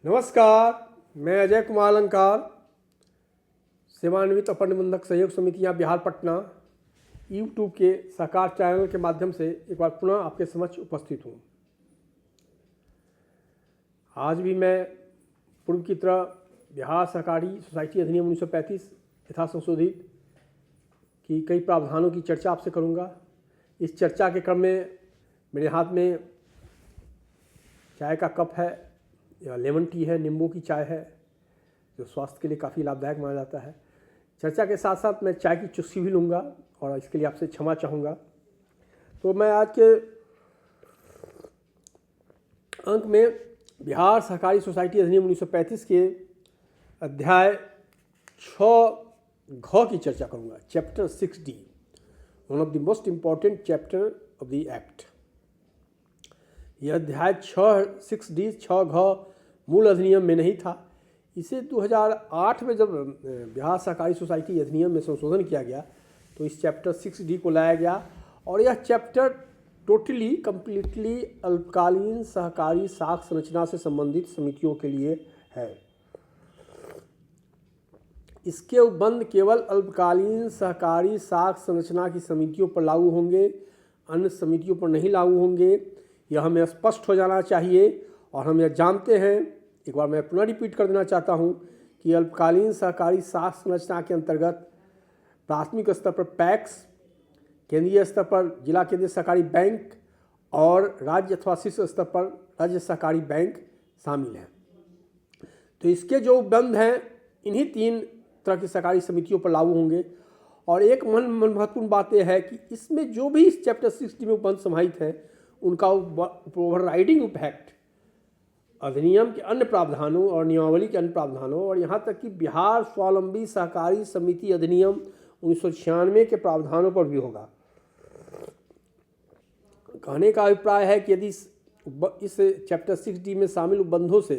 नमस्कार, मैं अजय कुमार अलंकार, सेवान्वित अपर निबंधक सहयोग समितियां बिहार पटना यूट्यूब के सहकार चैनल के माध्यम से एक बार पुनः आपके समक्ष उपस्थित हूं। आज भी मैं पूर्व की तरह बिहार सहकारी सोसाइटी अधिनियम 1935 यथा संशोधित की कई प्रावधानों की चर्चा आपसे करूंगा। इस चर्चा के क्रम में मेरे हाथ में चाय का कप है या लेमन टी है, नींबू की चाय है, जो स्वास्थ्य के लिए काफ़ी लाभदायक माना जाता है। चर्चा के साथ साथ मैं चाय की चुस्की भी लूँगा और इसके लिए आपसे क्षमा चाहूँगा। तो मैं आज के अंक में बिहार सहकारी सोसाइटी अधिनियम 1935 के अध्याय 6 की चर्चा करूँगा। Chapter 6D, one of the most important chapter of the act. यह अध्याय 6D 6 मूल अधिनियम में नहीं था। इसे 2008 में जब बिहार सहकारी सोसाइटी अधिनियम में संशोधन किया गया तो इस चैप्टर 6D को लाया गया और यह चैप्टर टोटली कंप्लीटली अल्पकालीन सहकारी साख संरचना से संबंधित समितियों के लिए है। इसके उपबंध केवल अल्पकालीन सहकारी साख संरचना की समितियों पर लागू होंगे, अन्य समितियों पर नहीं लागू होंगे। यह हमें स्पष्ट हो जाना चाहिए और हम यह जानते हैं, एक बार मैं पुनः रिपीट कर देना चाहता हूं कि अल्पकालीन सहकारी साख संरचना के अंतर्गत प्राथमिक स्तर पर पैक्स, केंद्रीय स्तर पर जिला केंद्रीय सहकारी बैंक और राज्य अथवा शीर्ष स्तर पर राज्य सहकारी बैंक शामिल हैं। तो इसके जो उपबंध हैं इन्हीं 3 तरह की सहकारी समितियों पर लागू होंगे। और एक महत्वपूर्ण बात यह है कि इसमें जो भी इस चैप्टर 6D में उपबंध समाहित हैं उनका ओवरराइडिंग इफेक्ट अधिनियम के अन्य प्रावधानों और नियमावली के अन्य प्रावधानों और यहाँ तक कि बिहार स्वावलंबी सहकारी समिति अधिनियम 1996 के प्रावधानों पर भी होगा। कहने का अभिप्राय है कि यदि इस चैप्टर 6D में शामिल उपबंधों से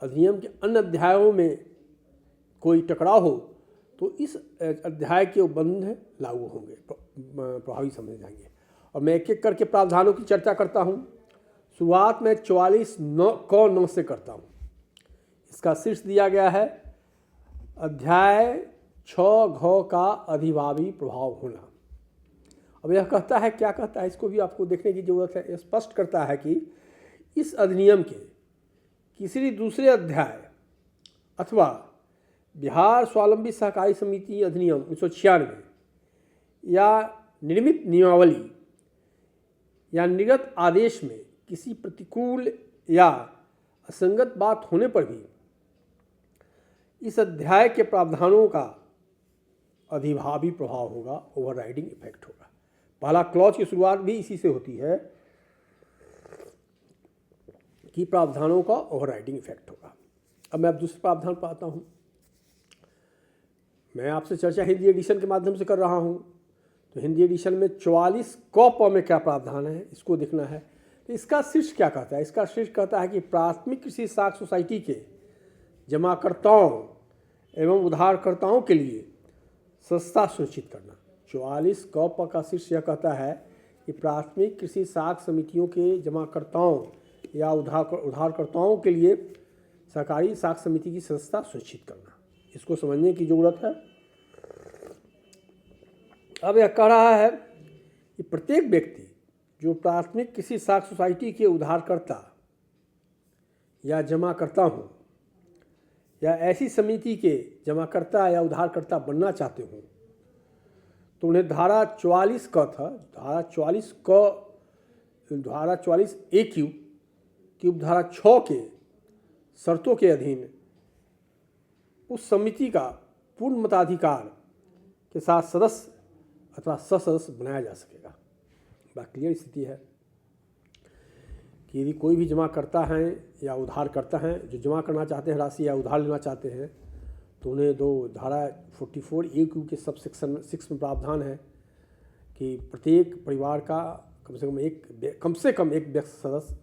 अधिनियम के अन्य अध्यायों में कोई टकराव हो तो इस अध्याय के उपबंध लागू होंगे, प्रभावी समझे जाएंगे। और मैं एक एक करके प्रावधानों की चर्चा करता हूँ। शुरुआत में 44(9) से करता हूँ। इसका शीर्ष दिया गया है अध्याय 6 का अधिभावी प्रभाव होना। अब यह कहता है, क्या कहता है इसको भी आपको देखने की जरूरत है। यह स्पष्ट करता है कि इस अधिनियम के किसी भी दूसरे अध्याय अथवा बिहार स्वावलंबी सहकारी समिति अधिनियम 1996 या निर्मित नियमावली या निर्गत आदेश में किसी प्रतिकूल या असंगत बात होने पर भी इस अध्याय के प्रावधानों का अधिभावी प्रभाव होगा, ओवरराइडिंग इफेक्ट होगा। पहला क्लॉज की शुरुआत भी इसी से होती है कि प्रावधानों का ओवरराइडिंग इफेक्ट होगा। अब मैं दूसरे प्रावधान पर आता हूँ। मैं आपसे चर्चा हिंदी एडिशन के माध्यम से कर रहा हूँ, तो हिंदी एडिशन में 44 में क्या प्रावधान है इसको देखना है। तो इसका शीर्ष क्या कहता है? इसका शीर्ष कहता है कि प्राथमिक कृषि साख सोसाइटी के जमाकर्ताओं एवं उधारकर्ताओं के लिए सस्ता सुनिश्चित करना। 44 का शीर्ष यह कहता है कि प्राथमिक कृषि साख समितियों के जमाकर्ताओं या उधारकर्ताओं के लिए सहकारी साख समिति की सस्ता सुनिश्चित करना। इसको समझने की जरूरत है। अब यह कह रहा है कि प्रत्येक व्यक्ति जो प्राथमिक किसी साख सोसाइटी के उधारकर्ता या जमाकर्ता हों या ऐसी समिति के जमाकर्ता या उधारकर्ता बनना चाहते हों तो उन्हें धारा 44 का था, धारा 44 AQ की उपधारा 6 के शर्तों के अधीन उस समिति का पूर्ण मताधिकार के साथ सदस्य अथवा सदस्य बनाया जा सकेगा। बड़ा क्लियर स्थिति है कि यदि कोई भी जमा करता है या उधार करता है, जो जमा करना चाहते हैं राशि या उधार लेना चाहते हैं, तो उन्हें धारा 44 AQ के सब सेक्शन 6 में प्रावधान है कि प्रत्येक परिवार का कम से कम एक व्यक्ति सदस्य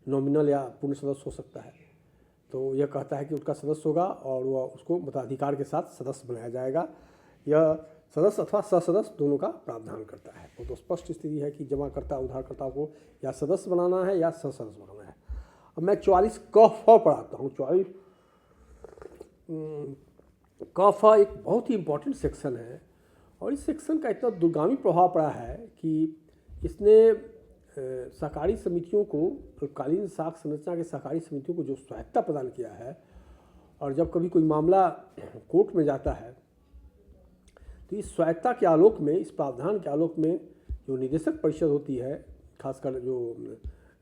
नॉमिनल या पूर्ण सदस्य हो सकता है। तो यह कहता है कि उसका सदस्य होगा और वह उसको मताधिकार के साथ सदस्य बनाया जाएगा। यह सदस्य अथवा सदस्य दोनों का प्रावधान करता है। वो तो स्पष्ट स्थिति है कि जमाकर्ता उधारकर्ता को या सदस्य बनाना है या सदस्य बनाना है। अब मैं 44 क फ पढ़ाता हूँ। 44 क फ एक बहुत ही इम्पोर्टेंट सेक्शन है और इस सेक्शन का इतना दूरगामी प्रभाव पड़ा है कि इसने सहकारी समितियों को, अल्पकालीन साख संरचना के सहकारी समितियों को जो स्वायत्ता प्रदान किया है, और जब कभी कोई मामला कोर्ट में जाता है तो इस स्वायत्ता के आलोक में, इस प्रावधान के आलोक में जो निदेशक परिषद होती है, खासकर जो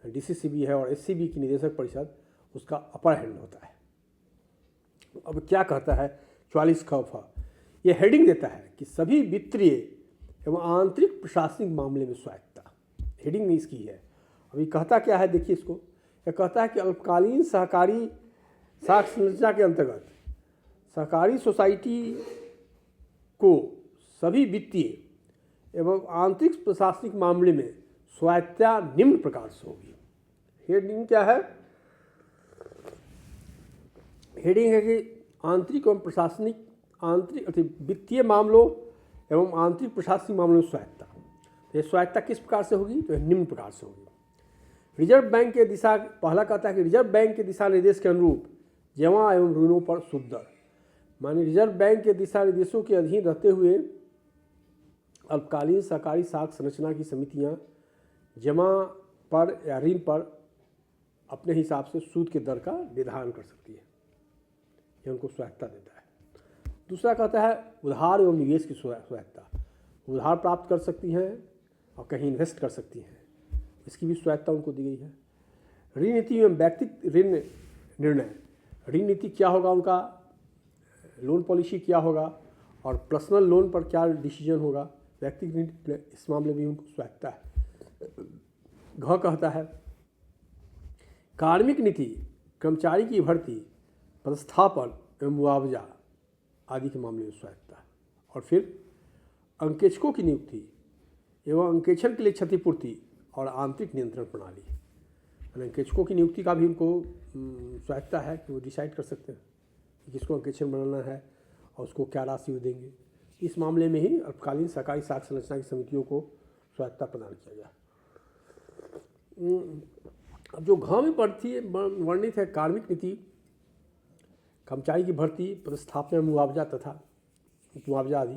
डीसीसीबी है और एससीबी की निदेशक परिषद, उसका अपर हैंड होता है। अब क्या कहता है 44 ख फ, ये हेडिंग देता है कि सभी वित्तीय एवं आंतरिक प्रशासनिक मामले में स्वायत्ता, हेडिंग इसकी है। अभी कहता क्या है, देखिए इसको। यह कहता है कि अल्पकालीन सहकारी साख संरचना के अंतर्गत सहकारी सोसाइटी को सभी वित्तीय एवं आंतरिक प्रशासनिक मामले में स्वायत्ता निम्न प्रकार से होगी। हेडिंग क्या है? हेडिंग है कि आंतरिक एवं प्रशासनिक, आंतरिक वित्तीय मामलों एवं आंतरिक प्रशासनिक मामलों में स्वायत्ता। तो ये स्वायत्ता किस प्रकार से होगी? तो निम्न प्रकार से होगी। रिजर्व बैंक के दिशा, पहला कहता है कि रिजर्व बैंक के दिशा निर्देश के अनुरूप जमा एवं ऋणों पर सूद दर, माने रिजर्व बैंक के दिशा निर्देशों के अधीन रहते हुए अल्पकालीन सहकारी साख संरचना की समितियां जमा पर या ऋण पर अपने हिसाब से सूद के दर का निर्धारण कर सकती है। यह उनको स्वायत्ता देता है। दूसरा कहता है उधार एवं निवेश की स्वायत्ता, उधार प्राप्त कर सकती हैं और कहीं इन्वेस्ट कर सकती हैं, इसकी भी स्वायत्ता उनको दी गई है। ऋण नीति एवं व्यक्तिगत ऋण निर्णय, ऋण नीति क्या होगा उनका, लोन पॉलिसी क्या होगा और पर्सनल लोन पर क्या डिसीजन होगा, व्यक्तिगत ऋण, इस मामले में उनको स्वायत्ता है। घ कहता है कार्मिक नीति, कर्मचारी की भर्ती, पदस्थापन एवं मुआवजा आदि के मामले में स्वायत्ता। और फिर अंकेक्षकों की नियुक्ति एवं अंकेक्षण के लिए क्षतिपूर्ति और आंतरिक नियंत्रण प्रणाली, अंकेक्षकों की नियुक्ति का भी उनको स्वायत्ता है कि वो डिसाइड कर सकते हैं कि किसको अंकेक्षण बनाना है और उसको क्या राशि वो देंगे। इस मामले में ही अल्पकालीन सहकारी साख संरचना की समितियों को स्वायत्ता प्रदान किया गया। अब जो घ में वर्णित है कार्मिक नीति, कर्मचारी की भर्ती, पदस्थापना, मुआवजा तथा मुआवजा आदि,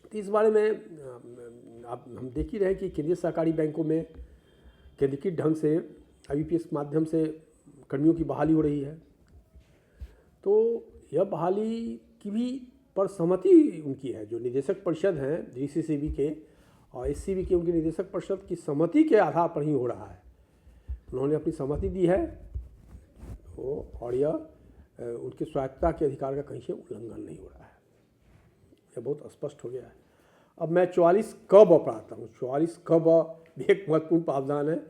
तो इस बारे में अब हम देख ही रहे हैं कि केंद्रीय सहकारी बैंकों में केंद्रीकृत ढंग से IBPS के माध्यम से कर्मियों की बहाली हो रही है। तो यह बहाली की भी पर सहमति उनकी है, जो निदेशक परिषद हैं DCCB के और SCB के, उनकी निदेशक परिषद की सहमति के आधार पर ही हो रहा है। उन्होंने अपनी सहमति दी है और यह उनके स्वायत्ता के अधिकार का कहीं से उल्लंघन नहीं हो रहा है। यह बहुत स्पष्ट हो गया है। अब मैं 44 क ब पढ़ाता हूँ। 44 क ब भी एक महत्वपूर्ण प्रावधान है।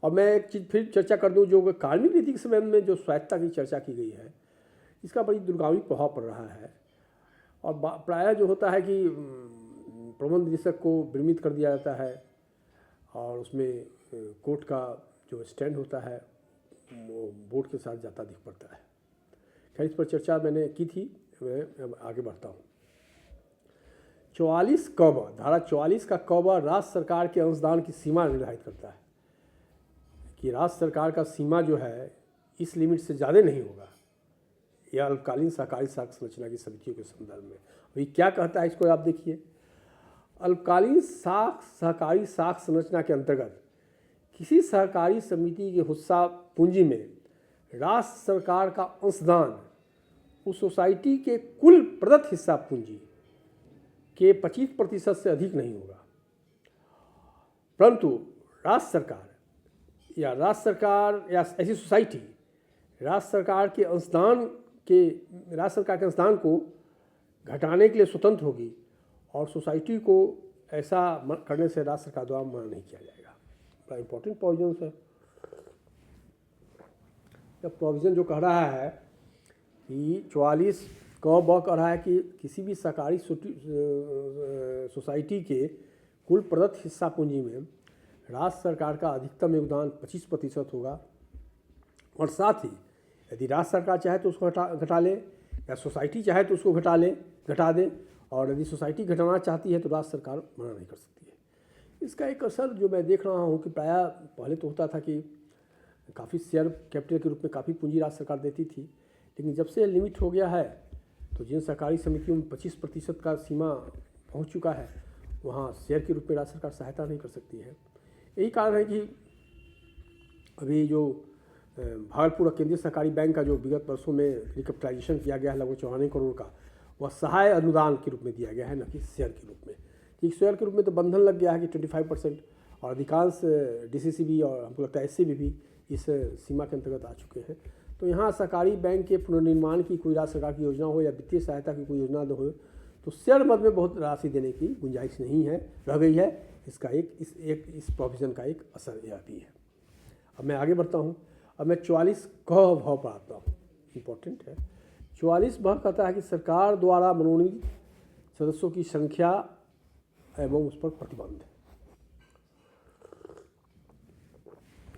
और मैं एक चीज़ फिर चर्चा कर दूँ, जो कार्मिक नीति के संबंध में जो स्वायत्ता की चर्चा की गई है, इसका बड़ी दूरगामी प्रभाव पड़ रहा है। और प्रायः जो होता है कि प्रबंध निदेशक को विनियमित कर दिया जाता है और उसमें कोर्ट का जो स्टैंड होता है वो बोर्ड के साथ जाता दिख पड़ता है। खैर, इस पर चर्चा मैंने की थी, मैं आगे बढ़ता हूँ। 44 क ब, धारा 44 का क ब राज्य सरकार के अंशदान की सीमा निर्धारित करता है कि राज्य सरकार का सीमा जो है इस लिमिट से ज़्यादा नहीं होगा। यह अल्पकालीन सहकारी साख संरचना की समितियों के संदर्भ में। अभी क्या कहता है, इसको आप देखिए। अल्पकालीन सहकारी साख संरचना के अंतर्गत किसी सहकारी समिति के हिस्सा पूंजी में राज्य सरकार का अंशदान उस सोसाइटी के कुल प्रदत्त हिस्सा पूंजी के 25% से अधिक नहीं होगा, परंतु राज्य सरकार या ऐसी सोसाइटी राज्य सरकार के अंशदान को घटाने के लिए स्वतंत्र होगी और सोसाइटी को ऐसा करने से राज्य सरकार द्वारा मना नहीं किया जाएगा। बड़ा इंपॉर्टेंट प्रोविजन है। यह प्रोविज़न जो कह रहा है कि 44 क ब कह रहा है कि किसी भी सहकारी सोसाइटी के कुल प्रदत्त हिस्सा पूंजी में राज्य सरकार का अधिकतम योगदान 25% होगा। और साथ ही यदि राज्य सरकार चाहे तो उसको घटा ले या सोसाइटी चाहे तो उसको घटा दे, और यदि सोसाइटी घटाना चाहती है तो राज्य सरकार मना नहीं कर सकती है। इसका एक असर जो मैं देख रहा हूँ कि प्रायः पहले तो होता था कि काफ़ी शेयर कैपिटल के रूप में काफ़ी पूंजी राज्य सरकार देती थी, लेकिन जब से लिमिट हो गया है तो जिन सहकारी समितियों में 25% का सीमा पहुंच चुका है वहाँ शेयर के रूप में राज्य सरकार सहायता नहीं कर सकती है। यही कारण है कि अभी जो भागलपुर केंद्रीय सहकारी बैंक का जो विगत वर्षों में रिकैपिटलाइजेशन किया गया है लगभग 94 करोड़ का, वह सहाय अनुदान के रूप में दिया गया है, न कि शेयर के रूप में। कि शेयर के रूप में तो बंधन लग गया है कि 25%, और अधिकांश डीसीसीबी और हमको लगता है एससीबी भी इस सीमा के अंतर्गत आ चुके हैं। तो यहाँ सहकारी बैंक के पुनर्निर्माण की कोई राज्य सरकार की योजना हो या वित्तीय सहायता की कोई योजना हो तो शेयर मद में बहुत राशि देने की गुंजाइश नहीं है, रह गई है। इसका इस प्रोविज़न का एक असर यह भी है। अब मैं आगे बढ़ता हूँ। अब मैं 44 क भाव पर आता हूँ, इम्पोर्टेंट है। 44 भाव कहता है कि सरकार द्वारा मनोनीत सदस्यों की संख्या एवं उस पर प्रतिबंध।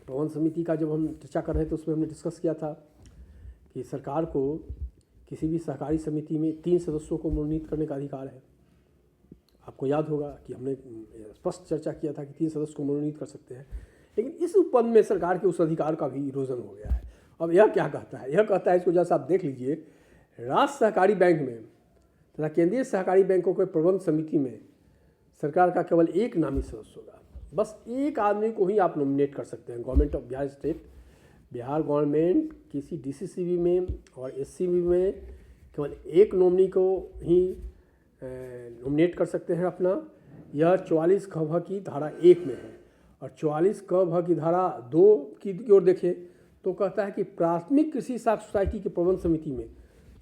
प्रबंध समिति का जब हम चर्चा कर रहे थे उसमें हमने डिस्कस किया था कि सरकार को किसी भी सहकारी समिति में 3 सदस्यों को मनोनीत करने का अधिकार है। आपको याद होगा कि हमने स्पष्ट चर्चा किया था कि 3 सदस्य को मनोनीत कर सकते हैं, लेकिन इस उपबंध में सरकार के उस अधिकार का भी इरोजन हो गया है। अब यह क्या कहता है? यह कहता है, इसको जैसा आप देख लीजिए, राज्य सहकारी बैंक में तथा केंद्रीय सहकारी बैंकों के प्रबंध समिति में सरकार का केवल एक नामी सदस्य होगा। बस एक आदमी को ही आप नॉमिनेट कर सकते हैं। Government of Bihar state, Bihar government किसी डीसीसीबी में और एससीबी में केवल एक नॉमिनी को ही नॉमिनेट कर सकते हैं अपना। यह 44 क भ की धारा 1 में है। और 44 क भ की धारा 2 की ओर देखें तो कहता है कि प्राथमिक कृषि साख सोसाइटी के प्रबंध समिति में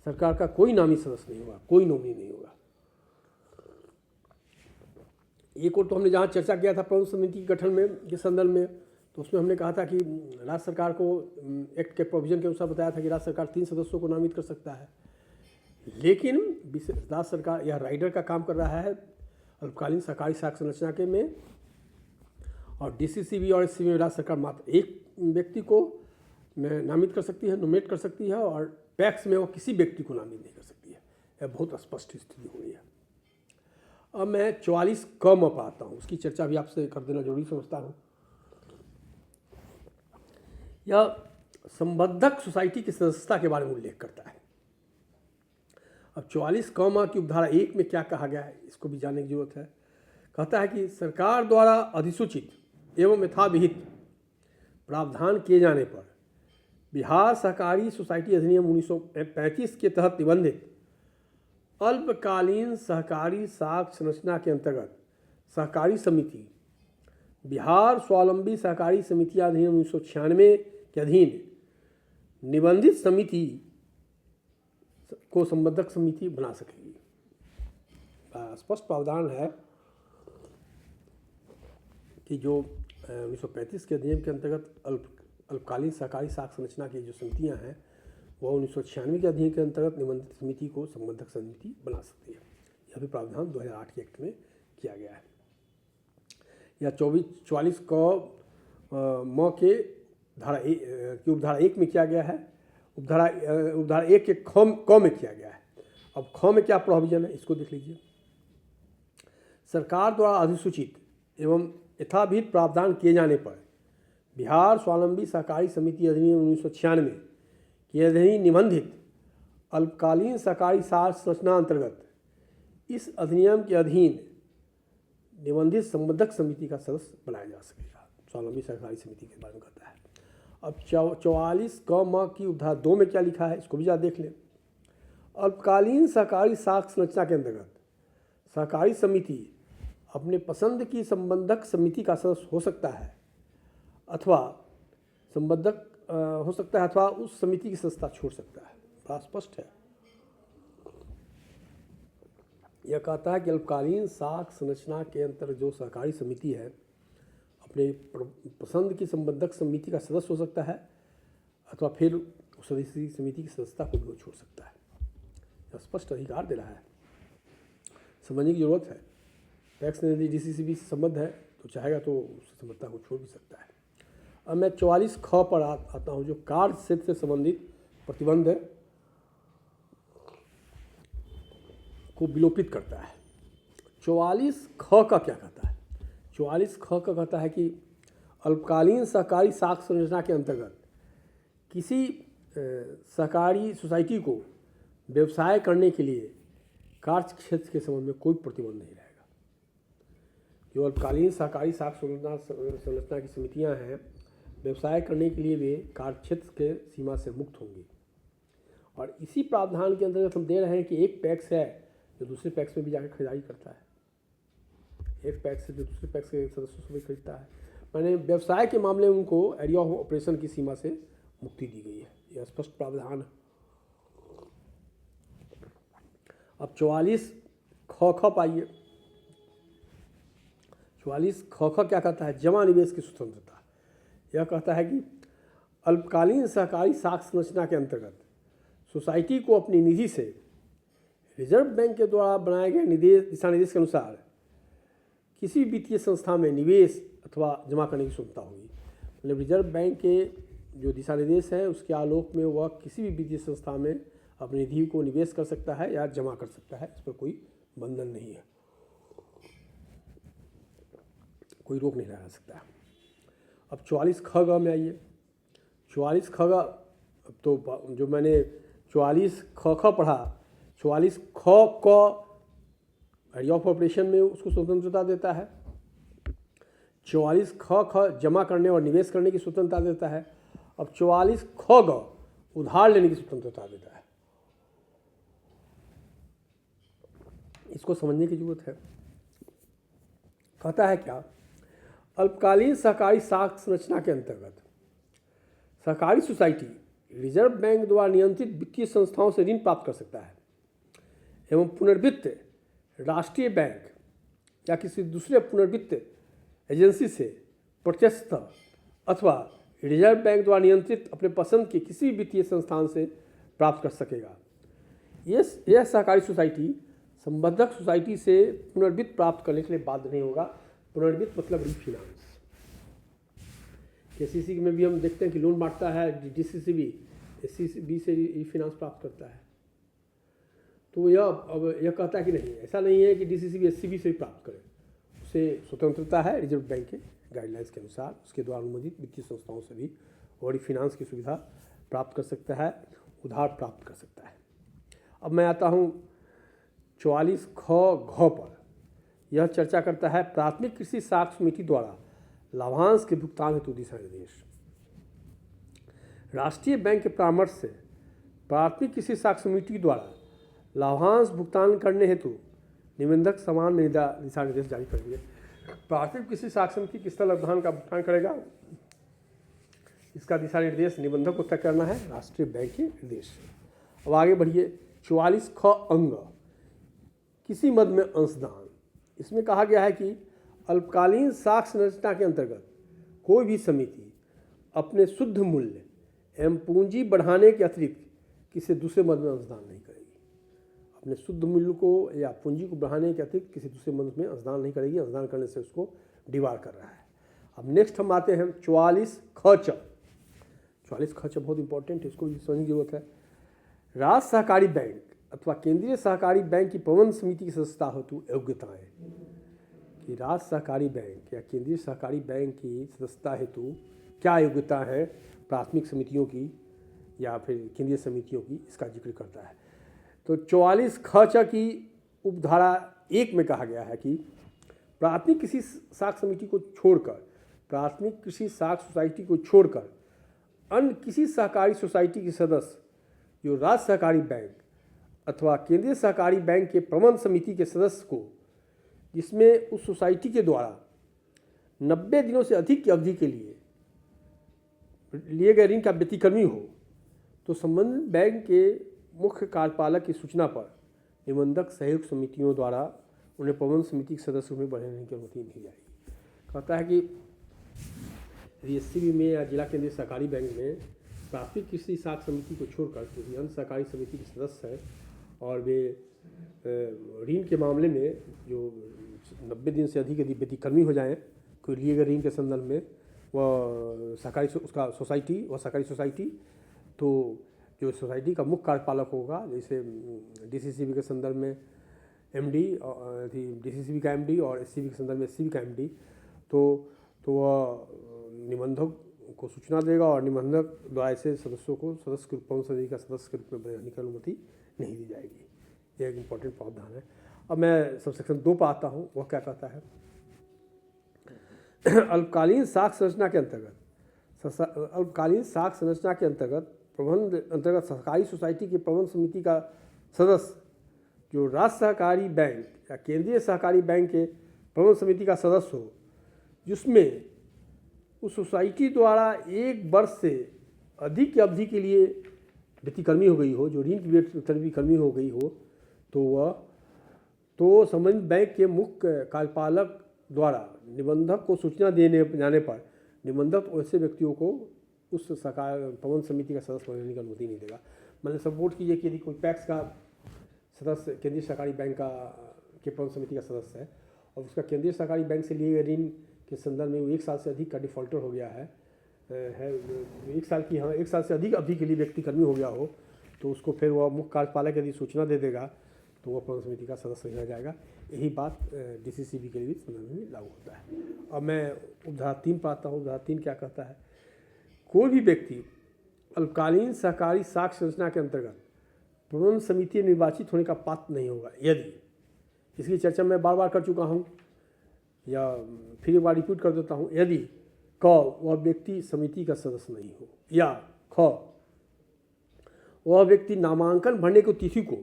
सरकार का कोई नामी सदस्य नहीं होगा, कोई नॉमिनी नहीं होगा। एक और तो हमने जहाँ चर्चा किया था प्रबंध समिति के गठन में के संदर्भ में, तो उसमें हमने कहा था कि राज्य सरकार को एक्ट के प्रोविजन के अनुसार बताया था कि राज्य सरकार 3 सदस्यों को नामित कर सकता है, लेकिन राज्य सरकार यह राइडर का काम कर रहा है अल्पकालीन सहकारी साख संरचना के में, और डीसीसीबी और एससीबी में राज्य सरकार मात्र एक व्यक्ति को नामित कर सकती है, नॉमिनेट कर सकती है, और पैक्स में वो किसी व्यक्ति को नामित नहीं कर सकती है। यह बहुत स्पष्ट स्थिति हो गई है। अब मैं 44 क में पाता हूँ, उसकी चर्चा भी आपसे कर देना जरूरी समझता हूँ। यह संबद्धक सोसाइटी की सदस्यता के बारे में उल्लेख करता है। अब 44 क की उपधारा 1 में क्या कहा गया है इसको भी जानने की जरूरत है। कहता है कि सरकार द्वारा अधिसूचित एवं यथाविहित प्रावधान किए जाने पर बिहार सहकारी सोसाइटी अधिनियम 1935 के तहत निबंधित अल्पकालीन सहकारी साख संरचना के अंतर्गत सहकारी समिति, बिहार स्वावलंबी सहकारी समिति अधिनियम 1996 के अधीन निबंधित समिति को संबद्धक समिति बना सकेगी। स्पष्ट प्रावधान है कि जो 1935 के अधिनियम के अंतर्गत अल्पकालीन सहकारी साख संरचना की जो समितियां हैं वह 1996 के अधिनियम के अंतर्गत निबंधित समिति को संबद्धक समिति बना सकती है। यह भी प्रावधान 2008 के एक्ट में किया गया है। या 44 क म के धारा की उपधारा 1 में किया गया है, उपधारा 1 के क में किया गया है। अब ख में क्या प्रोविजन है इसको देख लीजिए। सरकार द्वारा अधिसूचित एवं यथाविहित प्रावधान किए जाने पर बिहार स्वावलंबी सहकारी समिति अधिनियम 1996 के अधीन निबंधित अल्पकालीन सहकारी साख संरचना अंतर्गत इस अधिनियम के अधीन निबंधित संबद्धक समिति का सदस्य बनाया जा सकेगा। स्वावलंबी सहकारी समिति के बारे में कहता है। अब 44 क म की उपधारा 2 में क्या लिखा है इसको भी जरा देख लें। अल्पकालीन सहकारी साख संरचना के अंतर्गत सहकारी समिति अपने पसंद की संबद्धक समिति का सदस्य हो सकता है अथवा संबद्धक हो सकता है अथवा उस समिति की सदस्यता छोड़ सकता है। बड़ा स्पष्ट है। यह कहता है कि अल्पकालीन साख संरचना के अंतर्गत जो सहकारी समिति है अपने पसंद की संबद्धक समिति का सदस्य हो सकता है अथवा फिर उस समिति की सदस्यता को भी छोड़ सकता है। यह स्पष्ट अधिकार दे रहा है, समझने की जरूरत है। टैक्स ने यदि डीसीसीबी से संबद्ध है तो चाहेगा तो उस संबद्धता को छोड़ भी सकता है। अब मैं 44 ख पर आता हूँ जो कार्य क्षेत्र से संबंधित प्रतिबंध को विलोपित करता है। 44 ख का क्या कहता है? 44 ख का कहता है कि अल्पकालीन सहकारी साख संरचना के अंतर्गत किसी सहकारी सोसाइटी को व्यवसाय करने के लिए कार्य क्षेत्र के संबंध में कोई प्रतिबंध नहीं रहेगा। जो अल्पकालीन सहकारी साख संरचना की समितियां हैं, व्यवसाय करने के लिए वे कार्य क्षेत्र के सीमा से मुक्त होंगी। और इसी प्रावधान के अंतर्गत हम दे रहे हैं कि एक पैक्स है जो दूसरे पैक्स में भी जाकर खरीदारी करता है, एक पैक्स से जो दूसरे पैक्स के सदस्यों से भी खरीदता है। मैंने व्यवसाय के मामले में उनको एरिया ऑफ ऑपरेशन की सीमा से मुक्ति दी गई है, यह स्पष्ट प्रावधान है। अब 44 ख पाइए। 44 ख क्या कहता है? जमा निवेश की स्वतंत्रता। यह कहता है कि अल्पकालीन सहकारी साख संरचना के अंतर्गत सोसाइटी को अपनी निधि से रिजर्व बैंक के द्वारा बनाए गए दिशा निर्देश के अनुसार किसी भी वित्तीय संस्था में निवेश अथवा जमा करने की स्वतंत्रता होगी। मतलब रिजर्व बैंक के जो दिशा निर्देश है उसके आलोक में वह किसी भी वित्तीय संस्था में अपनी निधि को निवेश कर सकता है या जमा कर सकता है, इस पर कोई बंधन नहीं है, कोई रोक नहीं लगा सकता। अब 44 ख ग में आइए। 44 ख ग तो जो मैंने 44 ख पढ़ा, 44 ख क एरिया ऑफ ऑपरेशन में उसको स्वतंत्रता देता है। 44 ख जमा करने और निवेश करने की स्वतंत्रता देता है। अब 44 ख ग उधार लेने की स्वतंत्रता देता है। इसको समझने की जरूरत है। कहता है क्या? अल्पकालीन सहकारी साख संरचना के अंतर्गत सहकारी सोसाइटी रिजर्व बैंक द्वारा नियंत्रित वित्तीय संस्थाओं से ऋण प्राप्त कर सकता है एवं पुनर्वित्त राष्ट्रीय बैंक या किसी दूसरे पुनर्वित्त एजेंसी से प्रत्यक्षतः अथवा रिजर्व बैंक द्वारा नियंत्रित अपने पसंद के किसी भी वित्तीय संस्थान से प्राप्त कर सकेगा। यह सहकारी सोसाइटी संबद्धक सोसाइटी से पुनर्वित्त प्राप्त करने के लिए बाध्य नहीं होगा। पुनर्वित्त मतलब रीफिनांस। केसीसी में भी हम देखते हैं कि लोन बांटता है, डीसीसीबी एससीबी से रीफिनांस प्राप्त करता है। तो यह कहता है कि नहीं, ऐसा नहीं है कि डीसीसीबी एससीबी से भी प्राप्त करे, उसे स्वतंत्रता है रिजर्व बैंक के गाइडलाइंस के अनुसार, उसके द्वारा अनुमोदित वित्तीय संस्थाओं से भी और रीफिनांस की सुविधा प्राप्त कर सकता है, उधार प्राप्त कर सकता है। अब मैं आता हूँ 44 ख घ पर। यह चर्चा करता है प्राथमिक कृषि साख समिति द्वारा लाभांश के भुगतान हेतु दिशा निर्देश। राष्ट्रीय बैंक के परामर्श से प्राथमिक कृषि साख समिति द्वारा लाभांश भुगतान करने हेतु निबंधक समान दिशा निर्देश जारी करेंगे। प्राथमिक कृषि साख समिति किस तरह लाभांश का भुगतान करेगा, इसका दिशा निर्देश निबंधक को तय करना है राष्ट्रीय बैंक के निर्देश। अब आगे बढ़िए। 44 ख अंग किसी मद में अंशदान। इसमें कहा गया है कि अल्पकालीन साख संरचना के अंतर्गत कोई भी समिति अपने शुद्ध मूल्य एवं पूंजी बढ़ाने के अतिरिक्त किसी दूसरे मद में अंशदान नहीं करेगी। अपने शुद्ध मूल्य को या पूंजी को बढ़ाने के अतिरिक्त किसी दूसरे मद में अंशदान नहीं करेगी। अंशदान करने से उसको डिवार कर रहा है। अब नेक्स्ट हम आते हैं 44 ख च। 44 ख च बहुत इंपॉर्टेंट है, इसको भी समझने की जरूरत है। राज्य सहकारी बैंक अथवा केंद्रीय सहकारी बैंक की प्रबंध समिति की सदस्यता हेतु योग्यताएं। कि राज्य सहकारी बैंक या केंद्रीय सहकारी बैंक की सदस्यता हेतु क्या योग्यता है प्राथमिक समितियों की या फिर केंद्रीय समितियों की, इसका जिक्र करता है। तो 44 ख च की उपधारा 1 में कहा गया है कि प्राथमिक कृषि साख समिति को छोड़कर, प्राथमिक कृषि साख सोसाइटी को छोड़कर अन्य किसी सहकारी सोसाइटी के सदस्य जो राज्य सहकारी बैंक अथवा केंद्रीय सहकारी बैंक के प्रबंध समिति के सदस्य को, जिसमें उस सोसाइटी के द्वारा 90 दिनों से अधिक की अवधि के लिए लिए गए ऋण का व्यतिक्रमी हो, तो संबंधित बैंक के मुख्य कार्यपालक की सूचना पर निबंधक सहयोग समितियों द्वारा उन्हें प्रबंध समिति के सदस्यों में बढ़ने की अनुमति नहीं जाएगी। कहता है कि एससीबी में या जिला केंद्रीय सहकारी बैंक में प्राथमिक कृषि साख समिति को छोड़कर किसी अन्य सहकारी समिति के सदस्य हैं और वे ऋण के मामले में जो 90 दिन से अधिक यदि व्यतिक्रमी हो जाएं कोई लिए गए ऋण के संदर्भ में, वह सहकारी उसका सोसाइटी वह सहकारी सोसाइटी, तो जो सोसाइटी का मुख्य कार्यपालक होगा, जैसे डीसीसीबी के संदर्भ में एमडी, डीसीसीबी का एमडी और एससीबी के संदर्भ में एससीबी का एमडी, तो वह निबंधक को सूचना देगा और निबंधक द्वारा ऐसे सदस्यों को सदस्य के प्रबंध समिति का सदस्य के रूप में बनाने की अनुमति नहीं दी जाएगी। यह एक इम्पॉर्टेंट प्रावधान है। अब मैं सब सेक्शन 2 पर आता हूँ। वह क्या कहता है? अल्पकालीन साख संरचना के अंतर्गत प्रबंध अंतर्गत सहकारी सोसाइटी के प्रबंध समिति का सदस्य जो राज्य सहकारी बैंक या केंद्रीय सहकारी बैंक के प्रबंध समिति का सदस्य हो, जिसमें उस सोसाइटी द्वारा 1 वर्ष से अधिक की अवधि के लिए व्यक्तिकर्मी हो गई हो, जो ऋण की व्यक्तिकर्मी हो गई हो, तो संबंधित बैंक के मुख्य कार्यपालक द्वारा निबंधक को सूचना देने जाने पर निबंधक ऐसे व्यक्तियों को उस प्रबंध समिति का सदस्य बनने की अनुमति नहीं देगा। मैंने सपोर्ट कीजिए कि यदि कोई पैक्स का सदस्य केंद्रीय सहकारी बैंक के प्रबंध समिति का सदस्य है और उसका केंद्रीय सहकारी बैंक से लिए गए ऋण के संदर्भ में वो 1 साल से अधिक का डिफॉल्टर हो गया है 1 साल से अधिक अवधि के लिए व्यक्तिकर्मी हो गया हो, तो उसको फिर वह मुख्य कार्यपालक यदि सूचना दे देगा तो वह प्रबंध समिति का सदस्य रह जाएगा। यही बात DCCB के लिए भी संदर्भ में लागू होता है। अब मैं उपधारा 3 पर आता हूँ। उपधारा 3 क्या कहता है? कोई भी व्यक्ति अल्पकालीन सहकारी साख संरचना के अंतर्गत प्रबंध समिति निर्वाचित होने का पात्र नहीं होगा यदि, इसकी चर्चा मैं बार बार कर चुका हूँ या फिर एक बार रिपीट कर देता हूँ, यदि क वह व्यक्ति समिति का सदस्य नहीं हो, या ख वह व्यक्ति नामांकन भरने की तिथि को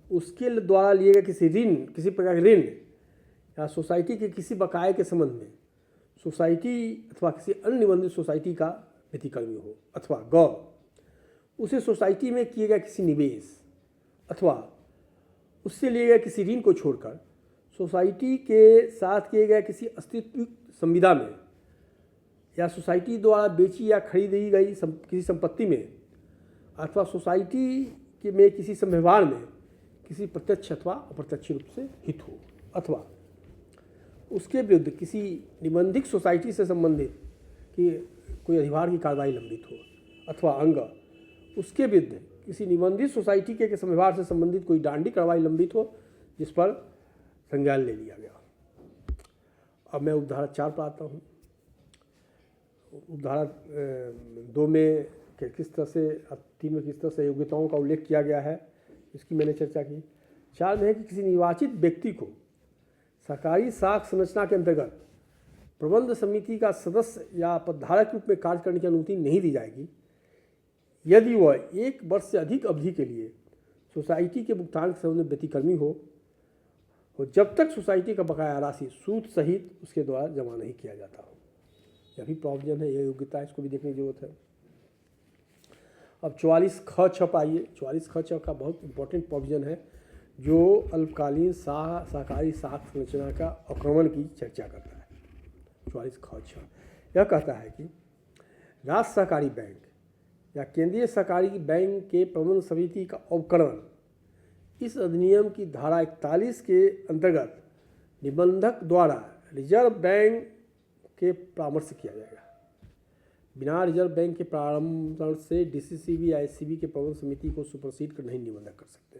उसके द्वारा लिए गए किसी प्रकार के ऋण या सोसाइटी के किसी बकाये के संबंध में सोसाइटी अथवा किसी अन्य निबंधित सोसाइटी का व्यक्तिकर्मी हो, अथवा ग उसे सोसाइटी में किए गए किसी निवेश अथवा उससे लिए गए किसी ऋण को छोड़कर सोसाइटी के साथ किए गए किसी अस्तित्व संविदा में या सोसाइटी द्वारा बेची या खरीदी गई किसी संपत्ति में अथवा सोसाइटी में किसी संव्यवहार में किसी प्रत्यक्ष अथवा अप्रत्यक्ष रूप से हित हो, अथवा उसके विरुद्ध किसी निबंधित सोसाइटी से संबंधित कि कोई अधिभार की कार्रवाई लंबित हो, अथवा अंग उसके विरुद्ध किसी निबंधित सोसाइटी के संव्यवहार से संबंधित कोई दंडात्मक कार्रवाई लंबित हो जिस पर संज्ञान ले लिया गया। अब मैं उपधारा 4 पर आता हूँ। उपधारा 2 में किस तरह से 3 में किस तरह से योग्यताओं का उल्लेख किया गया है, इसकी मैंने चर्चा की। 4 में है कि किसी निर्वाचित व्यक्ति को सरकारी साख संरचना के अंतर्गत प्रबंध समिति का सदस्य या पदधारक के रूप में कार्य करने की अनुमति नहीं दी जाएगी यदि वह 1 वर्ष से अधिक अवधि के लिए सोसाइटी के भुगतान के संबंध में व्यक्तिकर्मी हो और जब तक सोसाइटी का बकाया राशि सूद सहित उसके द्वारा जमा नहीं किया जाता हो। यह भी प्रोविजन है, यह योग्यता है, इसको भी देखने की जरूरत है। अब 44 ख 6 पाइए। 44 ख 6 का बहुत इंपॉर्टेंट प्रोविजन है जो अल्पकालीन सहकारी साख संरचना का आक्रमण की चर्चा करता है। 44 ख 6 यह कहता है कि राज्य सहकारी बैंक या केंद्रीय सहकारी बैंक के प्रबंध समिति का अवकरण इस अधिनियम की धारा 41 के अंतर्गत निबंधक द्वारा रिजर्व बैंक के परामर्श से किया जाएगा। बिना रिजर्व बैंक के परामर्श से DCCB या SCB के प्रबंध समिति को सुपरसीड कर नहीं निबंधक कर सकते।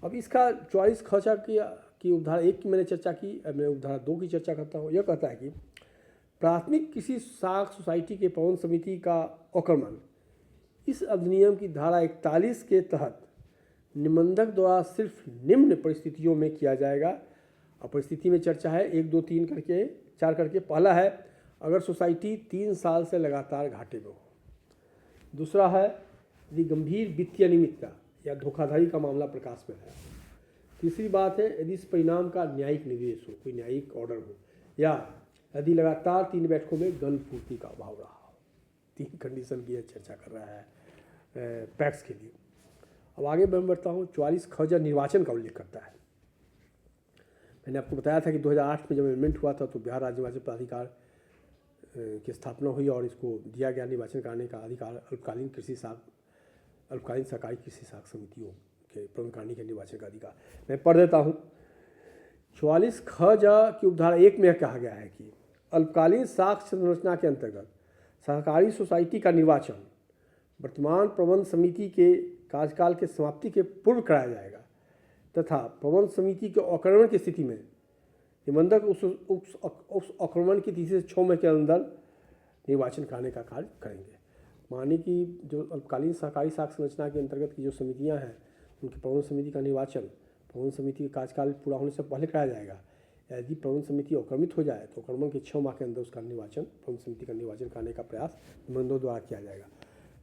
अब इसका 44 ख 6 की उपधारा 1 की मैंने चर्चा की, अब मैं उपधारा 2 की चर्चा करता हूँ। यह कहता है कि प्राथमिक किसी साख सोसाइटी के प्रबंध समिति का अवक्रमण इस अधिनियम की धारा 41 के तहत निबंधक द्वारा सिर्फ निम्न परिस्थितियों में किया जाएगा। और परिस्थिति में चर्चा है 1 2 3 करके 4 करके। पहला है अगर सोसाइटी 3 साल से लगातार घाटे में हो। दूसरा है यदि गंभीर वित्तीय अनियमितता या धोखाधड़ी का मामला प्रकाश में है। तीसरी बात है यदि इस परिणाम का न्यायिक निर्देश हो, कोई न्यायिक ऑर्डर हो, या यदि लगातार 3 बैठकों में गन पूर्ति का अभाव रहा हो। 3 कंडीशन की चर्चा कर रहा है पैक्स के लिए। अब आगे मैं बढ़ता हूँ। 44 ख निर्वाचन का उल्लेख करता है। मैंने आपको बताया था कि 2008 में जब अमेंडमेंट हुआ था तो बिहार राज्य निर्वाचन प्राधिकार की स्थापना हुई और इसको दिया गया निर्वाचन कराने का अधिकार अल्पकालीन सहकारी कृषि साख समितियों के प्रबंध कराने के निर्वाचन का अधिकार। मैं पढ़ देता हूँ। 44 ख की उपधारा 1 में कहा गया है कि अल्पकालीन साख संरचना के अंतर्गत सहकारी सोसाइटी का निर्वाचन वर्तमान प्रबंध समिति के कार्यकाल के समाप्ति के पूर्व कराया जाएगा तथा प्रबंध समिति के अवक्रमण की स्थिति में निबंधक उस अवक्रमण की तिथि से 6 महीने के अंदर निर्वाचन कराने का कार्य करेंगे। माने कि जो अल्पकालीन सहकारी साख संरचना के अंतर्गत की जो समितियां हैं उनकी प्रबंध समिति का निर्वाचन प्रबंध समिति का कार्यकाल पूरा होने से पहले कराया जाएगा। यदि प्रबंध समिति अक्रमित हो जाए तो अक्रमण के 6 माह के अंदर उसका निर्वाचन प्रबंध समिति का निर्वाचन कराने का प्रयास निबंधों द्वारा किया जाएगा।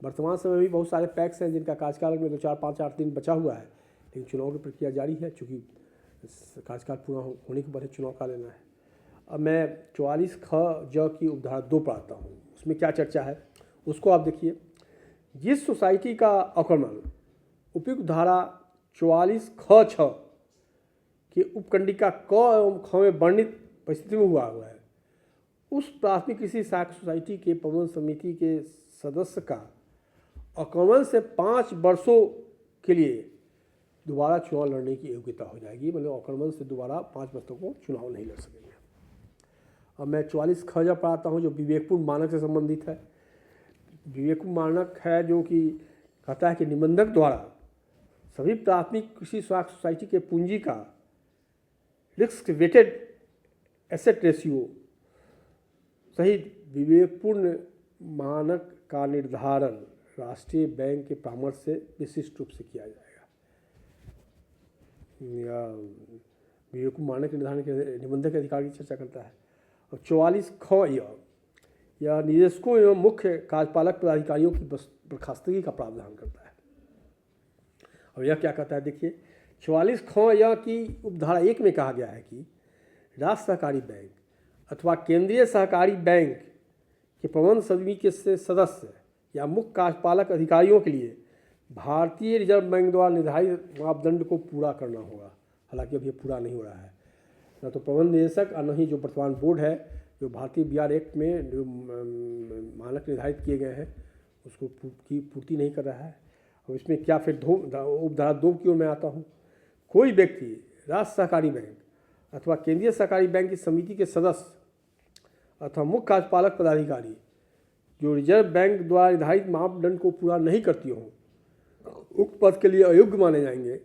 वर्तमान समय में भी बहुत सारे पैक्स हैं जिनका कार्यकाल में 2, 4, 5, 8 दिन बचा हुआ है, लेकिन चुनाव की प्रक्रिया जारी है चूँकि कार्यकाल पूरा होने के बाद चुनाव का लेना है। अब मैं 44 ख ज की उपधारा 2 पढ़ाता हूँ, उसमें क्या चर्चा है उसको आप देखिए। जिस सोसाइटी का अक्रमण उपयुक्त धारा 44 ख 6 के उपखंडिका क एवं ख में वर्णित परिस्थिति में हुआ है, उस प्राथमिक कृषि साख सोसाइटी के प्रबंध समिति के सदस्य का अक्रमण से 5 वर्षों के लिए दोबारा चुनाव लड़ने की योग्यता हो जाएगी। मतलब अक्रमण से दोबारा 5 वर्षों को चुनाव नहीं लड़ सकेंगे। अब मैं 44 ख ज पढ़ाता हूँ जो विवेकपूर्ण मानक से संबंधित है। विवेकपूर्ण मानक है जो कि कहता है कि निबंधक द्वारा सभी प्राथमिक कृषि साख सोसाइटी के पूंजी का रिस्क वेटेड एसेट रेशियो सहित विवेकपूर्ण मानक का निर्धारण राष्ट्रीय बैंक के परामर्श से विशिष्ट रूप से किया जाएगा। या विवेकपूर्ण मानक के निर्धारण के निबंधक के अधिकार की चर्चा करता है। और 44 ख या निदेशकों एवं मुख्य कार्यपालक पदाधिकारियों की बर्खास्तगी का प्रावधान करता है। और यह क्या कहता है देखिए, 44 ख या की उपधारा 1 में कहा गया है कि राज्य सहकारी बैंक अथवा केंद्रीय सहकारी बैंक के प्रबंध समिति के सदस्य या मुख्य कार्यपालक अधिकारियों के लिए भारतीय रिजर्व बैंक द्वारा निर्धारित मापदंड को पूरा करना होगा। हालांकि अब ये पूरा नहीं हो रहा है, न तो प्रबंध निदेशक और न ही जो वर्तमान बोर्ड है जो भारतीय BR एक्ट में जो मानक निर्धारित किए गए हैं उसको की पूर्ति नहीं कर रहा है। अब इसमें क्या फिर उपधारा 2 की ओर मैं आता हूँ। कोई व्यक्ति राज्य सहकारी बैंक अथवा केंद्रीय सहकारी बैंक की समिति के सदस्य अथवा मुख्य कार्यपालक पदाधिकारी जो रिजर्व बैंक द्वारा निर्धारित मापदंड को पूरा नहीं करती हों उक्त पद के लिए अयोग्य माने जाएंगे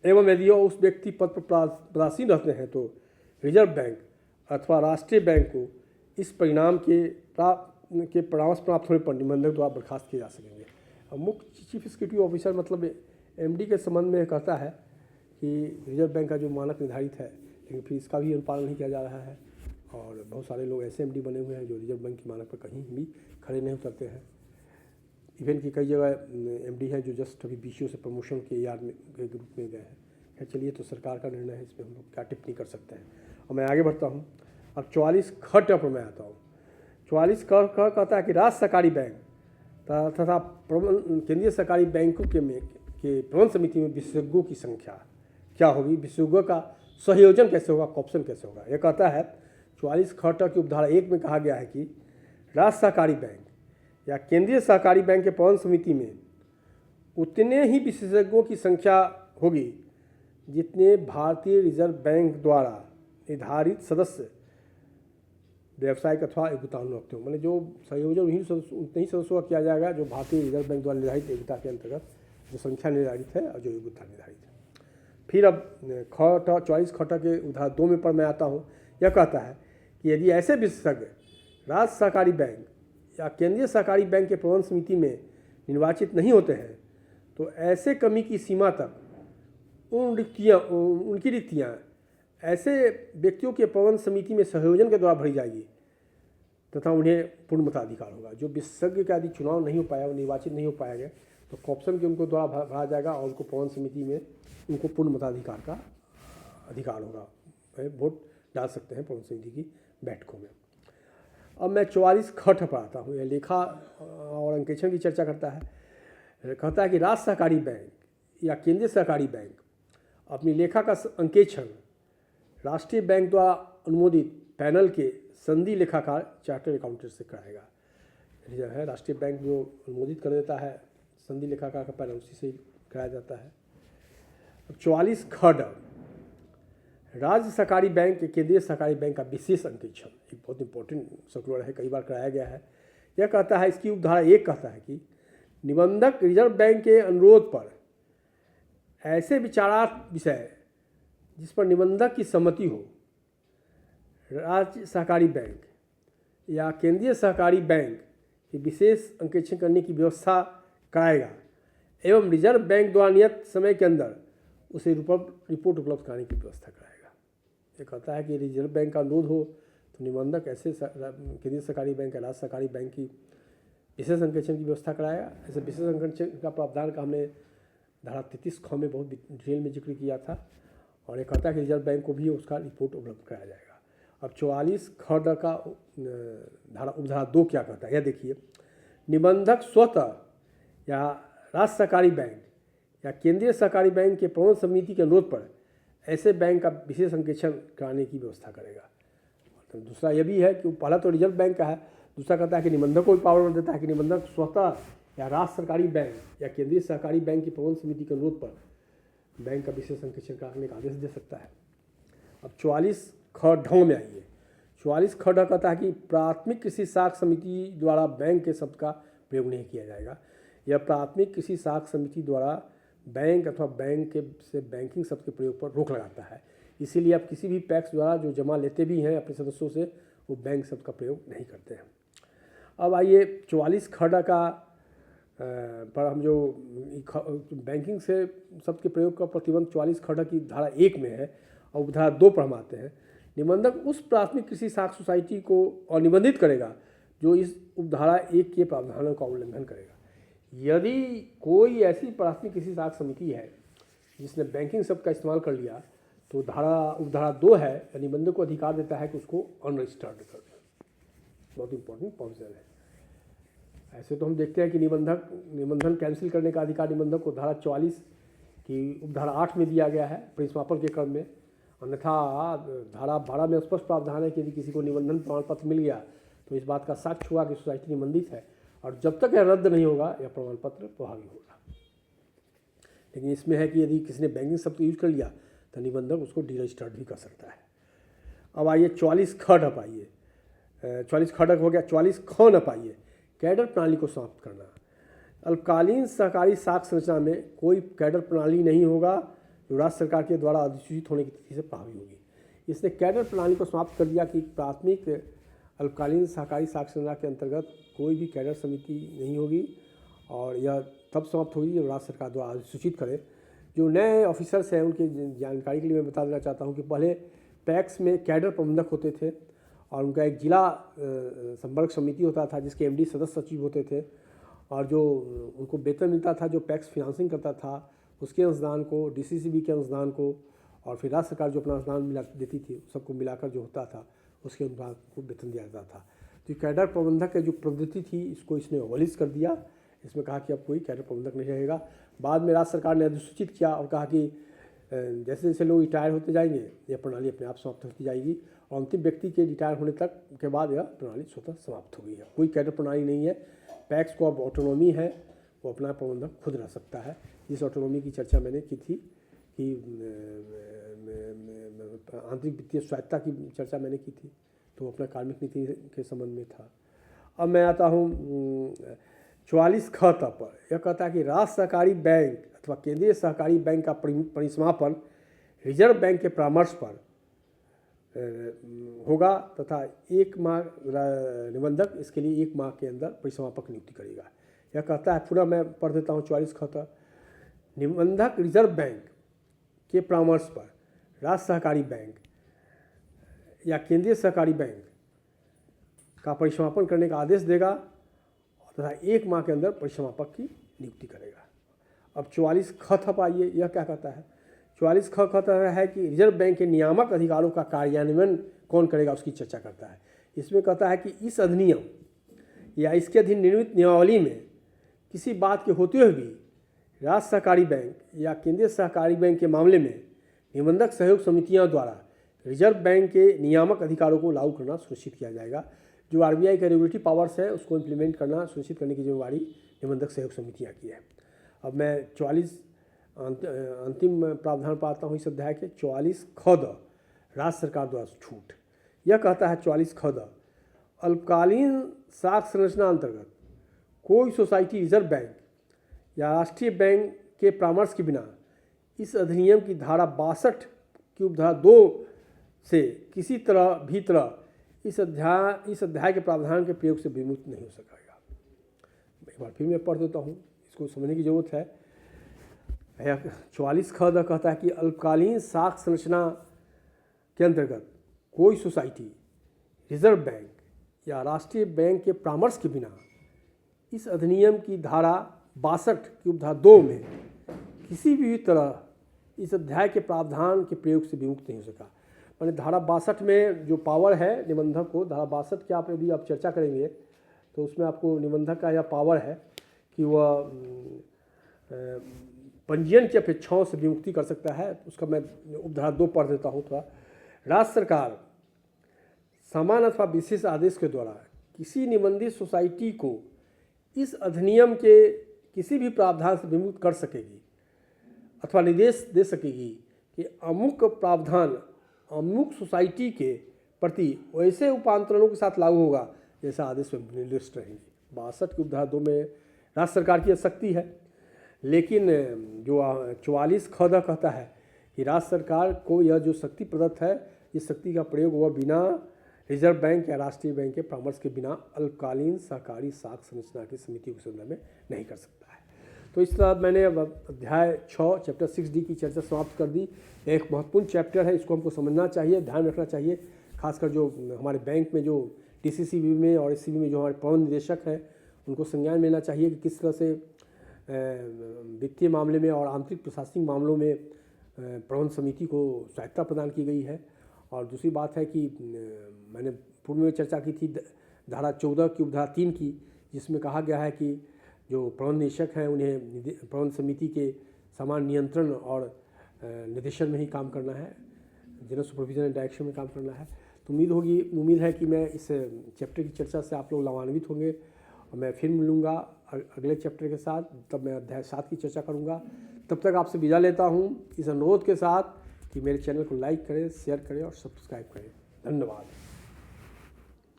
एवं यदि उस व्यक्ति पद पर पदासीन रहते हैं तो रिजर्व बैंक अथवा राष्ट्रीय बैंक को इस परिणाम के परामर्श प्राप्त होने पर निबंधक द्वारा बर्खास्त किए जा सकेंगे। अब मुख्य चीफ एग्जीक्यूटिव ऑफिसर मतलब MD के संबंध में कहता है कि रिजर्व बैंक का जो मानक निर्धारित है लेकिन फिर इसका भी अनुपालन नहीं किया जा रहा है। और बहुत सारे लोग ऐसे MD बने हुए हैं जो रिजर्व बैंक के मानक पर कहीं भी खड़े नहीं उतरते हैं। इवन की कई जगह MD हैं जो जस्ट अभी BCO से प्रमोशन के याद में के रूप में गए हैं। खैर चलिए, तो सरकार का निर्णय है, इसमें हम लोग क्या टिप्पणी कर सकते हैं। और मैं आगे बढ़ता हूँ। अब 44 ख पर मैं आता हूँ। 44 ख कहता है कि राज्य सहकारी बैंक तथा केंद्रीय सहकारी बैंकों के प्रबंध समिति में विशेषज्ञों की संख्या क्या होगी, विशेषज्ञों का संयोजन कैसे होगा, ऑप्शन कैसे होगा। यह कहता है 44 ख की उपधारा 1 में कहा गया है कि राज्य सहकारी बैंक या केंद्रीय सहकारी बैंक के प्रबंध समिति में उतने ही विशेषज्ञों की संख्या होगी जितने भारतीय रिजर्व बैंक द्वारा निर्धारित सदस्य व्यावसायिक अथवा योग्यतानुक्त हों। मतलब जो संयोजन उतने ही सदस्यों का किया जाएगा जो भारतीय रिजर्व बैंक द्वारा निर्धारित योग्यता के अंतर्गत जो संख्या निर्धारित है और जो योग्यता निर्धारित है। फिर अब 44 ख के उधार 2 में पर मैं आता हूँ। यह कहता है कि यदि ऐसे विशेषज्ञ राज्य सहकारी बैंक या केंद्रीय सहकारी बैंक के प्रबंध समिति में निर्वाचित नहीं होते हैं तो ऐसे कमी की सीमा तक उनकी रिक्तियाँ ऐसे व्यक्तियों के प्रबंध समिति में संयोजन के द्वारा भरी जाएगी तथा उन्हें पूर्ण मताधिकार होगा। जो विशेषज्ञ का यदि चुनाव नहीं हो पाया, वो निर्वाचित नहीं हो पाएंगे तो कॉप्शन के उनको द्वारा भरा जाएगा और उनको प्रबंध समिति में उनको पूर्ण मताधिकार का अधिकार होगा, वोट डाल सकते हैं प्रबंध समिति की बैठकों में। अब मैं 44 ख पढ़ाता हूँ। यह लेखा और अंकेक्षण की चर्चा करता है। कहता है कि राज्य सहकारी बैंक या केंद्रीय सहकारी बैंक अपनी लेखा का अंकेक्षण राष्ट्रीय बैंक द्वारा अनुमोदित पैनल के संधि लेखाकार चार्टर्ड अकाउंटेंट से कराएगा। जो है राष्ट्रीय बैंक जो अनुमोदित कर देता है संधि लेखाकार का पैनल, उसी से कराया जाता है। 44 ख राज्य सहकारी बैंक केंद्रीय सहकारी बैंक का विशेष अंकेक्षण एक बहुत इंपॉर्टेंट सर्कुलर है, कई बार कराया गया है। यह कहता है, इसकी उपधारा 1 कहता है कि निबंधक रिजर्व बैंक के अनुरोध पर ऐसे विचारार्थ विषय जिस पर निबंधक की सहमति हो राज्य सहकारी बैंक या केंद्रीय सहकारी बैंक की विशेष अंकेक्षण करने की व्यवस्था कराएगा एवं रिजर्व बैंक द्वारा नियत समय के अंदर उसे रिपोर्ट उपलब्ध कराने की व्यवस्था कराएगा। ये कहता है कि रिजर्व बैंक का अनुरोध हो तो निबंधक ऐसे केंद्रीय सरकारी बैंक या राज्य सरकारी बैंक की विशेष अंकेक्षण की व्यवस्था कराएगा। ऐसे विशेष अंकेक्षण का प्रावधान का हमने धारा 33 ख में बहुत डिटेल में जिक्र किया था और ये कहता है कि रिजर्व बैंक को भी उसका रिपोर्ट उपलब्ध कराया जाएगा। अब 44 ख ड का उपधारा 2 क्या कहता है यह देखिए। निबंधक स्वतः या राज्य सरकारी बैंक या केंद्रीय सरकारी बैंक के प्रबंधन समिति के अनुरोध पर ऐसे बैंक का विशेष अंकेक्षण कराने की व्यवस्था करेगा। तो दूसरा यह भी है कि पहला तो रिजर्व बैंक का है, दूसरा कहता है कि निबंधक को भी पावर देता है कि निबंधक स्वतः या राज्य सरकारी बैंक या केंद्रीय सहकारी बैंक की प्रबंधन समिति के अनुरोध पर बैंक का विशेष अंकेक्षण कराने का आदेश दे सकता है। अब 44 ख ढ में आइए। 44 ख ढ कहता है कि प्राथमिक कृषि साख समिति द्वारा बैंक के शब्द का प्रयोग नहीं किया जाएगा। यह प्राथमिक कृषि साख समिति द्वारा बैंक अथवा बैंक के से बैंकिंग शब्द के प्रयोग पर रोक लगाता है। इसीलिए आप किसी भी पैक्स द्वारा जो जमा लेते भी हैं अपने सदस्यों से वो बैंक शब्द का प्रयोग नहीं करते हैं। अब आइए 44 ख ड का पर हम जो बैंकिंग से शब्द के प्रयोग का प्रतिबंध 44 ख ड की धारा 1 में है और धारा 2 पर हम आते हैं। निबंधक उस प्राथमिक कृषि साख सोसाइटी को अनिबंधित करेगा जो इस उपधारा 1 के प्रावधानों का उल्लंघन करेगा। यदि कोई ऐसी प्राथमिक कृषि साख समिति है जिसने बैंकिंग शब्द का इस्तेमाल कर लिया तो उपधारा 2 है निबंधक को अधिकार देता है कि उसको अनरजिस्टर्ड कर दे। बहुत इंपॉर्टेंट प्रोविजन है। ऐसे तो हम देखते हैं कि निबंधन कैंसिल करने का अधिकार निबंधक को धारा 44 की उपधारा 8 में दिया गया है परिसमापन के क्रम में। अन्यथा धारा 12 में स्पष्ट प्रावधान है कि यदि किसी को निबंधन प्रमाण पत्र मिल गया तो इस बात का साक्ष्य हुआ कि सोसाइटी निबंधित है और जब तक यह रद्द नहीं होगा यह प्रमाण पत्र प्रभावी होगा। लेकिन इसमें है कि यदि किसी ने बैंकिंग शब्द यूज कर लिया तो निबंधक उसको डीरजिस्टर्ड भी कर सकता है। अब आइए 44 ख ढ पाइए। 44 ख ड हो गया। 44 ख न पाइए। कैडर प्रणाली को समाप्त करना। अल्पकालीन सहकारी साख संरचना में कोई कैडर प्रणाली नहीं होगा जो राज्य सरकार के द्वारा अधिसूचित होने की तिथि से प्रभावी होगी। इसने कैडर प्रणाली को समाप्त कर दिया कि प्राथमिक अल्पकालीन सहकारी साख संरचना के अंतर्गत कोई भी कैडर समिति नहीं होगी और यह तब समाप्त होगी जब राज्य सरकार द्वारा अधिसूचित करे। जो नए ऑफिसर्स हैं उनकी जानकारी के लिए मैं बता देना चाहता हूं कि पहले पैक्स में कैडर प्रबंधक होते थे और उनका एक जिला संपर्क समिति होता था जिसके एमडी सदस्य सचिव होते थे और जो उनको वेतन मिलता था जो पैक्स फिनांसिंग करता था उसके अनुदान को, डीसीसीबी के अनुदान को और फिर राज्य सरकार जो अपना अनुदान मिला देती थी सबको मिलाकर जो होता था उसके अनुदान को वेतन दिया जाता था। तो कैडर प्रबंधक की जो पद्धति थी इसको इसने अबॉलिश कर दिया। इसमें कहा कि अब कोई कैडर प्रबंधक नहीं रहेगा। बाद में राज्य सरकार ने अधिसूचित किया और कहा कि जैसे जैसे लोग रिटायर होते जाएंगे यह प्रणाली अपने आप समाप्त होती जाएगी और अंतिम व्यक्ति के रिटायर होने तक के बाद यह प्रणाली स्वतः समाप्त हो गई है। कोई कैडर प्रणाली नहीं है। पैक्स को अब ऑटोनॉमी है, वो अपना प्रबंधक खुद रह सकता है। इस ऑटोनॉमी की चर्चा मैंने की थी कि आंतरिक वित्तीय स्वायत्ता की चर्चा मैंने की थी तो अपना कार्मिक नीति के संबंध में था। अब मैं आता हूँ 44 ख पर। यह कहता है कि राज्य सहकारी बैंक अथवा केंद्रीय सहकारी बैंक का परिसमापन रिजर्व बैंक के परामर्श पर होगा तथा 1 माह निबंधक इसके लिए 1 माह के अंदर परिसमापक नियुक्ति करेगा। यह कहता है, पूरा मैं पढ़ देता हूँ 44 ख तक। निबंधक रिजर्व बैंक के परामर्श पर राज्य सहकारी बैंक या केंद्रीय सहकारी बैंक का परिसमापन करने का आदेश देगा तथा 1 माह के अंदर परिसमापक की नियुक्ति करेगा। अब 44 ख आइए। यह क्या कहता है? 44 ख कहता है कि रिजर्व बैंक के नियामक अधिकारों का कार्यान्वयन कौन करेगा उसकी चर्चा करता है। इसमें कहता है कि इस अधिनियम या इसके अधीन निर्मित नियमावली में किसी बात के होते हुए भी राज्य सहकारी बैंक या केंद्रीय सहकारी बैंक के मामले में निबंधक सहयोग समितियों द्वारा रिजर्व बैंक के नियामक अधिकारों को लागू करना सुनिश्चित किया जाएगा। जो आरबीआई के रेगुलेटरी पावर्स है उसको इम्प्लीमेंट करना सुनिश्चित करने की जिम्मेवारी निबंधक सहयोग समितियाँ की है। अब मैं 44 अंतिम प्रावधान पर आता हूँ इस अध्याय के। 44 ख द राज्य सरकार द्वारा छूट। यह कहता है 44 ख द अल्पकालीन साख संरचना अंतर्गत कोई सोसाइटी रिजर्व बैंक या राष्ट्रीय बैंक के परामर्श के बिना इस अधिनियम की धारा 62 की उपधारा 2 से किसी तरह इस अध्याय के प्रावधान के प्रयोग से विमुक्त नहीं हो सकेगा। एक बार फिर मैं पढ़ देता हूँ, इसको समझने की जरूरत है। 44 ख कहता है कि अल्पकालीन साख संरचना के अंतर्गत कोई सोसाइटी रिजर्व बैंक या राष्ट्रीय बैंक के परामर्श के बिना इस अधिनियम की धारा 62 की उपधारा 2 में किसी भी तरह इस अध्याय के प्रावधान के प्रयोग से विमुक्त नहीं हो सका। मैंने धारा 62 में जो पावर है निबंधक को, धारा 62 की यदि आप चर्चा करेंगे तो उसमें आपको निबंधक का यह पावर है कि वह पंजीयन की अपेक्षाओं से विमुक्ति कर सकता है। उसका मैं उपधारा 2 पढ़ देता हूँ थोड़ा। राज्य सरकार समान अथवा विशेष आदेश के द्वारा किसी निबंधित सोसाइटी को इस अधिनियम के किसी भी प्रावधान से विमुक्त कर सकेगी अथवा निर्देश दे सकेगी कि अमुक प्रावधान अमुक सोसाइटी के प्रति वैसे उपांतरणों के साथ लागू होगा जैसा आदेश में निर्दिष्ट रहेंगे। 62 की उपधारा 2 में राज्य सरकार की शक्ति है, लेकिन जो 44 ख कहता है कि राज्य सरकार को यह जो शक्ति प्रदत्त है, इस शक्ति का प्रयोग वह बिना रिजर्व बैंक या राष्ट्रीय बैंक के परामर्श के बिना अल्पकालीन सहकारी साख संरचना की समिति के संदर्भ में नहीं कर सकता है। तो इस तरह मैंने अब अध्याय 6 चैप्टर 6D की चर्चा समाप्त कर दी। एक महत्वपूर्ण चैप्टर है, इसको हमको समझना चाहिए, ध्यान रखना चाहिए। खासकर जो हमारे बैंक में जो DCCB में और SCB में जो हमारे प्रबंध निदेशक हैं उनको संज्ञान लेना चाहिए कि किस तरह से वित्तीय मामले में और आंतरिक प्रशासनिक मामलों में प्रबंध समिति को सहायता प्रदान की गई है। और दूसरी बात है कि मैंने पूर्व में चर्चा की थी धारा 14 की उपधारा 3 की, जिसमें कहा गया है कि जो प्रबंध निदेशक हैं उन्हें प्रबंध समिति के समान नियंत्रण और निर्देशन में ही काम करना है, जनरल सुपरविजन एंड डायरेक्शन में काम करना है। तो उम्मीद है कि मैं इस चैप्टर की चर्चा से आप लोग लाभान्वित होंगे और मैं फिर मिलूँगा अगले चैप्टर के साथ। तब मैं अध्याय 7 की चर्चा करूँगा। तब तक आपसे विदा लेता हूँ इस अनुरोध के साथ कि मेरे चैनल को लाइक करें, शेयर करें और सब्सक्राइब करें। धन्यवाद।